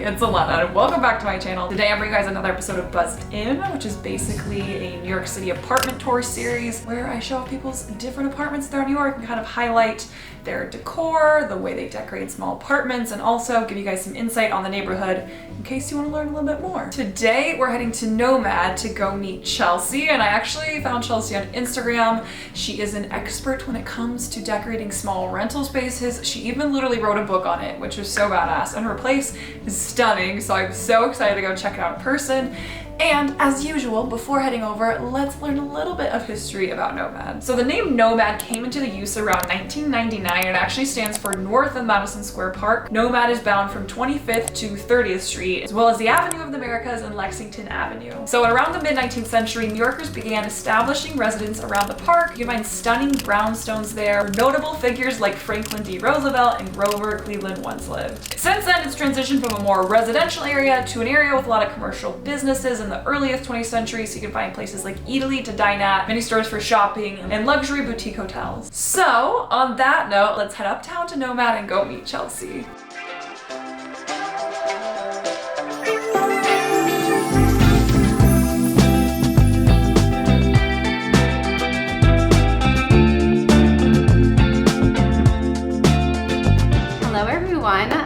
it's Alana and welcome back to my channel. Today I'm bringing you guys another episode of Buzzed In, which is basically a New York City apartment tour series where I show off people's different apartments there in New York and kind of highlight their decor, the way they decorate small apartments, and also give you guys some insight on the neighborhood in case you want to learn a little bit more. Today we're heading to Nomad to go meet Chelsey, and I actually found Chelsey on Instagram. She is an expert when it comes to decorating small rental spaces. She even literally wrote a book on it, which was so badass, and her place is stunning, so I'm so excited to go check it out in person. And as usual, before heading over, let's learn a little bit of history about Nomad. So the name Nomad came into the use around 1999. It actually stands for North of Madison Square Park. Nomad is bound from 25th to 30th Street, as well as the Avenue of the Americas and Lexington Avenue. So around the mid-19th century, New Yorkers began establishing residence around the park. You can find stunning brownstones there. Notable figures like Franklin D. Roosevelt and Grover Cleveland once lived. Since then, it's transitioned from a more residential area to an area with a lot of commercial businesses in the earliest 20th century, so you can find places like Eataly to dine at, many stores for shopping, and luxury boutique hotels. So on that note, let's head uptown to Nomad and go meet Chelsey.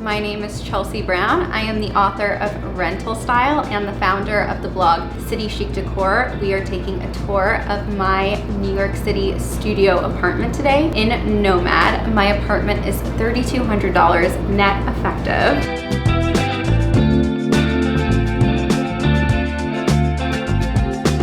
My name is Chelsey Brown. I am the author of Rental Style and the founder of the blog City Chic Decor. We are taking a tour of my New York City studio apartment today in Nomad. My apartment is $3,200 net effective.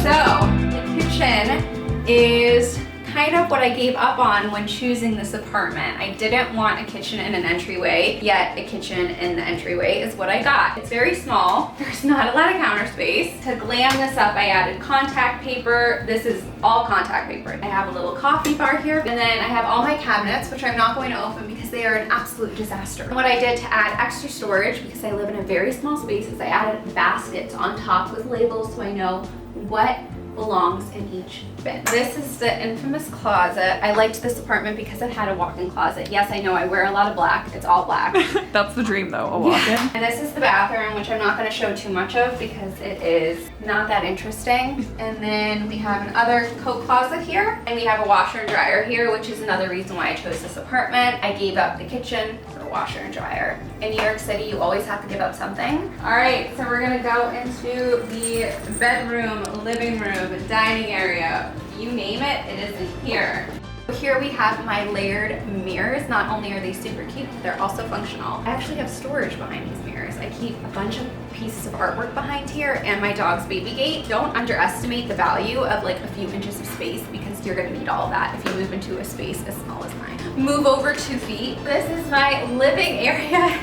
So the kitchen is kind of what I gave up on when choosing this apartment. I didn't want a kitchen in an entryway, yet a kitchen in the entryway is what I got. It's very small. There's not a lot of counter space. To glam this up, I added contact paper. This is all contact paper. I have a little coffee bar here, and then I have all my cabinets, which I'm not going to open because they are an absolute disaster. And what I did to add extra storage, because I live in a very small space, is I added baskets on top with labels so I know what belongs in each bin. This is the infamous closet. I liked this apartment because it had a walk-in closet. Yes, I know I wear a lot of black. It's all black. That's the dream though, a walk-in. Yeah. And this is the bathroom, which I'm not going to show too much of because it is not that interesting. And then we have another coat closet here, and we have a washer and dryer here, which is another reason why I chose this apartment. I gave up the kitchen for a washer and dryer. In New York City, you always have to give up something. All right, so we're going to go into the bedroom, living room, dining area. You name it, it is in here. Here we have my layered mirrors. Not only are they super cute, but they're also functional. I actually have storage behind these mirrors. I keep a bunch of pieces of artwork behind here and my dog's baby gate. Don't underestimate the value of like a few inches of space because you're gonna need all of that if you move into a space as small as mine. Move over 2 feet. This is my living area.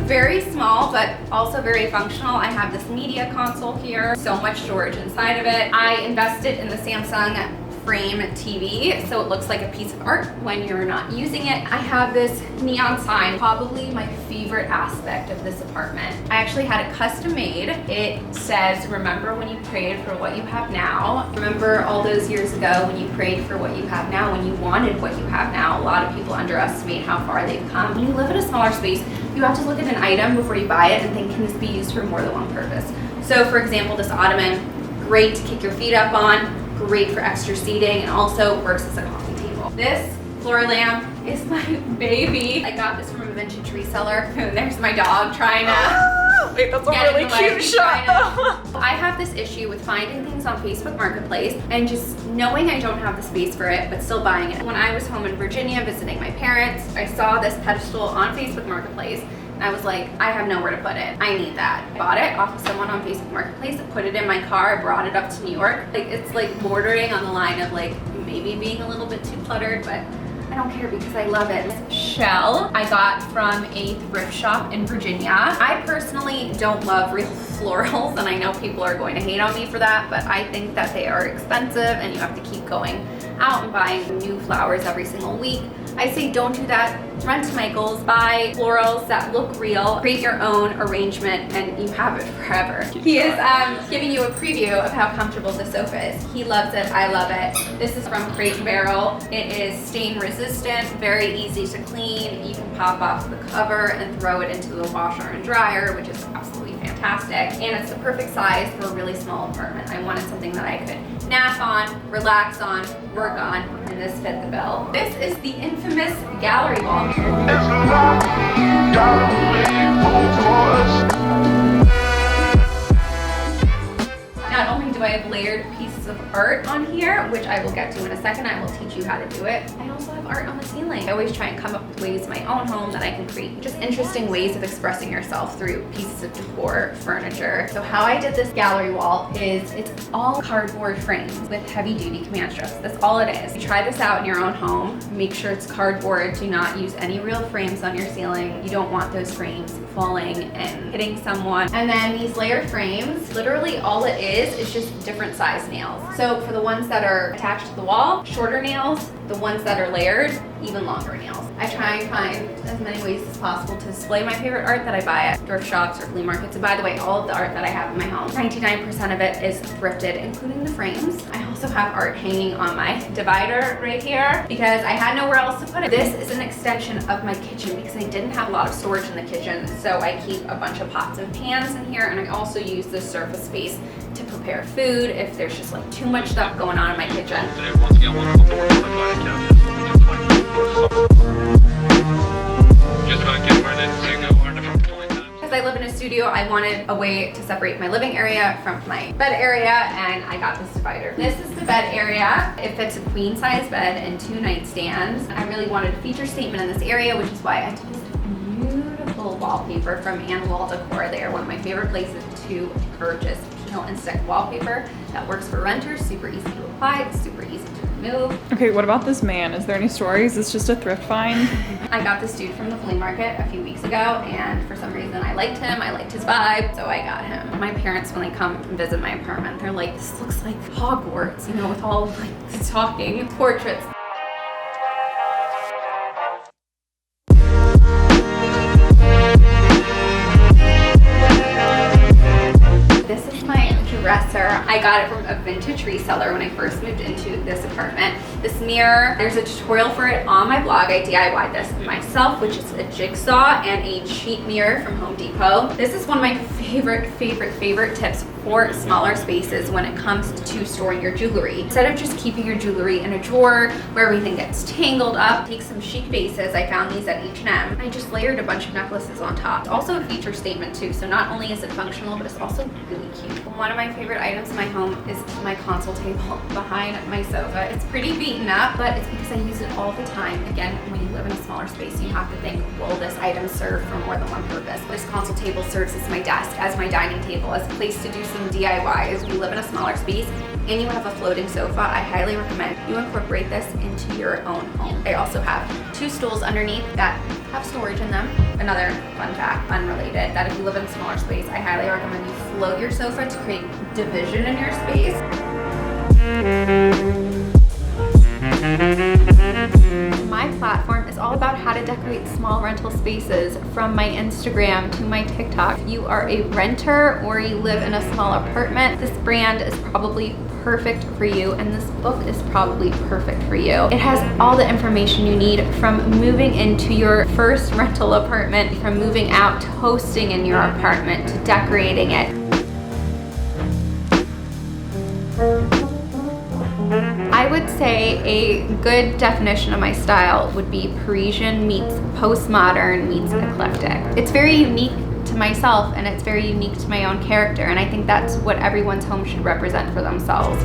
Very small, but also very functional. I have this media console here, so much storage inside of it. I invested in the Samsung frame TV, so it looks like a piece of art when you're not using it. I have this neon sign, probably my favorite aspect of this apartment. I actually had it custom made. It says, remember when you prayed for what you have now. Remember all those years ago when you prayed for what you have now, when you wanted what you have now. A lot of people underestimate how far they've come. When you live in a smaller space, you have to look at an item before you buy it and think, can this be used for more than one purpose? So for example, this ottoman, great to kick your feet up on, great for extra seating, and also works as a coffee table. This floor lamp is my baby. I got this from a vintage reseller. And there's my dog trying to wait, that's a really cute shot. I have this issue with finding things on Facebook Marketplace and just knowing I don't have the space for it, but still buying it. When I was home in Virginia visiting my parents, I saw this pedestal on Facebook Marketplace. I was like, I have nowhere to put it. I need that. I bought it off of someone on Facebook Marketplace, put it in my car, I brought it up to New York. Like, it's like bordering on the line of like maybe being a little bit too cluttered, but I don't care because I love it. This shell I got from a thrift shop in Virginia. I personally don't love real florals, and I know people are going to hate on me for that, but I think that they are expensive and you have to keep going out and buying new flowers every single week. I say don't do that. Run to Michael's, buy florals that look real, create your own arrangement, and you have it forever. He is giving you a preview of how comfortable the sofa is. He loves it, I love it. This is from Crate and Barrel. It is stain resistant, very easy to clean. You can pop off the cover and throw it into the washer and dryer, which is absolutely fantastic. And it's the perfect size for a really small apartment. I wanted something that I could nap on, relax on, work on, and this fit the bill. This is the infamous gallery wall. Not only do I have layered pieces of art on here, which I will get to in a second, I will teach you how to do it. I also have art on the ceiling. I always try and come up with ways in my own home that I can create just interesting ways of expressing yourself through pieces of decor, furniture. So how I did this gallery wall is it's all cardboard frames with heavy duty command strips. That's all it is. You try this out in your own home. Make sure it's cardboard. Do not use any real frames on your ceiling. You don't want those frames falling and hitting someone. And then these layered frames, literally all it is just different size nails. So for the ones that are attached to the wall, shorter nails. The ones that are layered, even longer nails. I try and find as many ways as possible to display my favorite art that I buy at thrift shops or flea markets. And by the way, all of the art that I have in my home, 99% of it is thrifted, including the frames. I also have art hanging on my divider right here because I had nowhere else to put it. This is an extension of my kitchen because I didn't have a lot of storage in the kitchen. So I keep a bunch of pots and pans in here, and I also use this surface space to prepare food if there's just like too much stuff going on in my kitchen. Because I live in a studio, I wanted a way to separate my living area from my bed area, and I got this divider. This is the bed area. It fits a queen size bed and 2 nightstands. I really wanted a feature statement in this area, which is why I took this beautiful wallpaper from Wall Decor. They are one of my favorite places to purchase peel and stick wallpaper that works for renters. Super easy to apply, it's super easy to remove. Okay, what about this man? Is there any stories? Is this just a thrift find? I got this dude from the flea market a few weeks ago, and for some reason I liked him, I liked his vibe, so I got him. My parents, when they come and visit my apartment, they're like, this looks like Hogwarts, you know, with all of like the talking portraits. This is my dresser. I got it from a vintage reseller when I first moved into this apartment. This mirror, there's a tutorial for it on my blog. I DIY'd this myself, which is a jigsaw and a cheap mirror from Home Depot. This is one of my favorite tips for smaller spaces when it comes to storing your jewelry. Instead of just keeping your jewelry in a drawer where everything gets tangled up, take some chic bases. I found these at H&M. I just layered a bunch of necklaces on top. It's also a feature statement too, so not only is it functional, but it's also really cute. One of my favorite items in my home is my console table behind my sofa. It's pretty beaten up, but it's because I use it all the time. Again, when you live in a smaller space, you have to think, will this item serve for more than one purpose? This console table serves as my desk, as my dining table, as a place to do some DIYs. If you live in a smaller space and you have a floating sofa, I highly recommend you incorporate this into your own home. I also have 2 stools underneath that have storage in them. Another fun fact, unrelated, that if you live in a smaller space, I highly recommend you float your sofa to create division in your space. My platform is all about how to decorate small rental spaces, from my Instagram to my TikTok. If you are a renter or you live in a small apartment, this brand is probably perfect for you, and this book is probably perfect for you. It has all the information you need, from moving into your first rental apartment, from moving out to hosting in your apartment, to decorating it. I would say a good definition of my style would be Parisian meets postmodern meets eclectic. It's very unique to myself, and it's very unique to my own character, and I think that's what everyone's home should represent for themselves.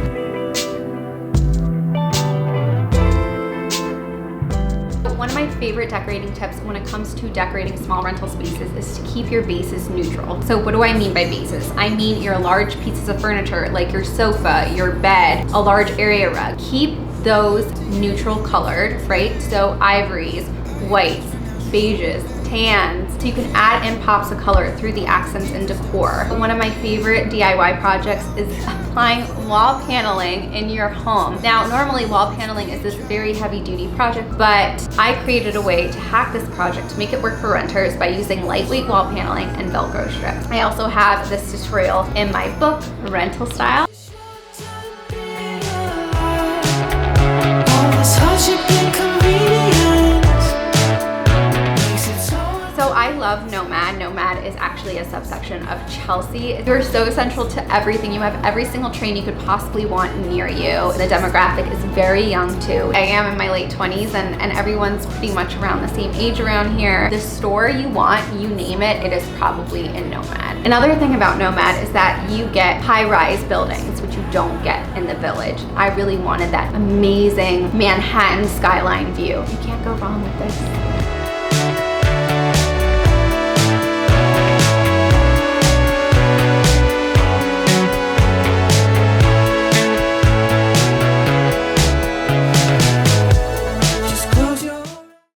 One of my favorite decorating tips when it comes to decorating small rental spaces is to keep your bases neutral. So what do I mean by bases? I mean your large pieces of furniture like your sofa, your bed, a large area rug. Keep those neutral colored, right? So ivories, whites, beiges, tans, so you can add in pops of color through the accents and decor. One of my favorite DIY projects is applying wall paneling in your home. Now, normally wall paneling is this very heavy duty project, but I created a way to hack this project to make it work for renters by using lightweight wall paneling and Velcro strips. I also have this tutorial in my book, Rental Style. So I love Nomad. Nomad is actually a subsection of Chelsey. You're so central to everything. You have every single train you could possibly want near you. The demographic is very young too. I am in my late 20s and everyone's pretty much around the same age around here. The store you want, you name it, it is probably in Nomad. Another thing about Nomad is that you get high-rise buildings, which you don't get in the Village. I really wanted that amazing Manhattan skyline view. You can't go wrong with this.